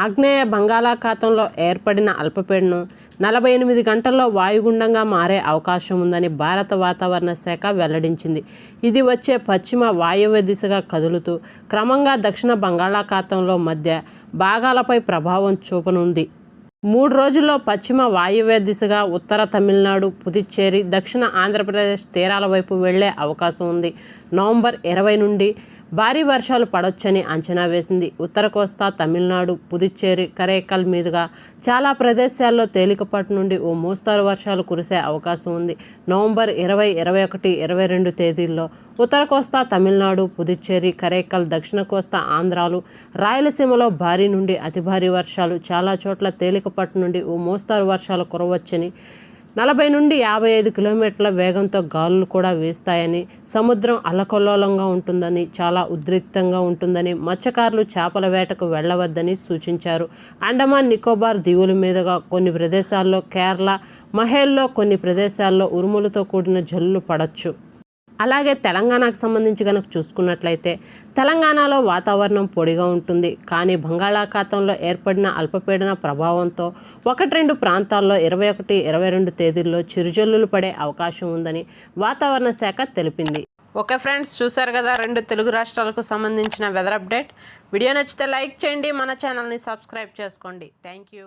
ఆగ్నేయ బంగాళాఖాతంలో ఏర్పడిన అల్పపీడనం 48 గంటల్లో వాయుగుండంగా మారే అవకాశం ఉందని భారత వాతావరణ శాఖ వెల్లడించింది. ఇది వచ్చే పశ్చిమ వాయువ్య దిశగా కదులుతూ క్రమంగా దక్షిణ బంగాళాఖాతంలో మధ్య భాగాలపై ప్రభావం చూపనుంది. 3 రోజుల్లో పశ్చిమ వాయువ్య దిశగా ఉత్తర తమిళనాడు, పుదుచ్చేరి, దక్షిణ ఆంధ్రప్రదేశ్ తీరాల వైపు వెళ్లే అవకాశం ఉంది. నవంబర్ 20 నుండి భారీ వర్షాలు పడొచ్చని అంచనా వేసింది. ఉత్తర కోస్తా, తమిళనాడు, పుదుచ్చేరి, కరైకల్ మీదుగా చాలా ప్రదేశాల్లో తేలికపాటి నుండి ఓ మోస్తరు వర్షాలు కురిసే అవకాశం ఉంది. నవంబర్ 20, 21, 22 తేదీల్లో ఉత్తర కోస్తా, తమిళనాడు, పుదుచ్చేరి, కరైకల్, దక్షిణ కోస్తా ఆంధ్రాలు, రాయలసీమలో భారీ నుండి అతి భారీ వర్షాలు, చాలా చోట్ల తేలికపాటి నుండి ఓ మోస్తరు వర్షాలు కురవచ్చని, 40 నుండి 55 కిలోమీటర్ల వేగంతో గాలులు కూడా వీస్తాయని, సముద్రం అల్లకల్లోలంగా ఉంటుందని, చాలా ఉద్రిక్తంగా ఉంటుందని, మత్స్యకారులు చేపల వేటకు వెళ్లవద్దని సూచించారు. అండమాన్ నికోబార్ దీవుల మీదుగా కొన్ని ప్రదేశాల్లో, కేరళ, మహేల్లో కొన్ని ప్రదేశాల్లో ఉరుములతో కూడిన జల్లులు పడవచ్చు. అలాగే తెలంగాణకు సంబంధించి కనుక చూసుకున్నట్లయితే తెలంగాణలో వాతావరణం పొడిగా ఉంటుంది. కానీ బంగాళాఖాతంలో ఏర్పడిన అల్పపీడన ప్రభావంతో 1-2 ప్రాంతాల్లో 21, 22 తేదీల్లో చిరుజల్లులు పడే అవకాశం ఉందని వాతావరణ శాఖ తెలిపింది. ఓకే ఫ్రెండ్స్, చూసారు కదా 2 తెలుగు రాష్ట్రాలకు సంబంధించిన వెదర్ అప్డేట్. వీడియో నచ్చితే లైక్ చేయండి, మన ఛానల్ని సబ్స్క్రైబ్ చేసుకోండి. Thank you.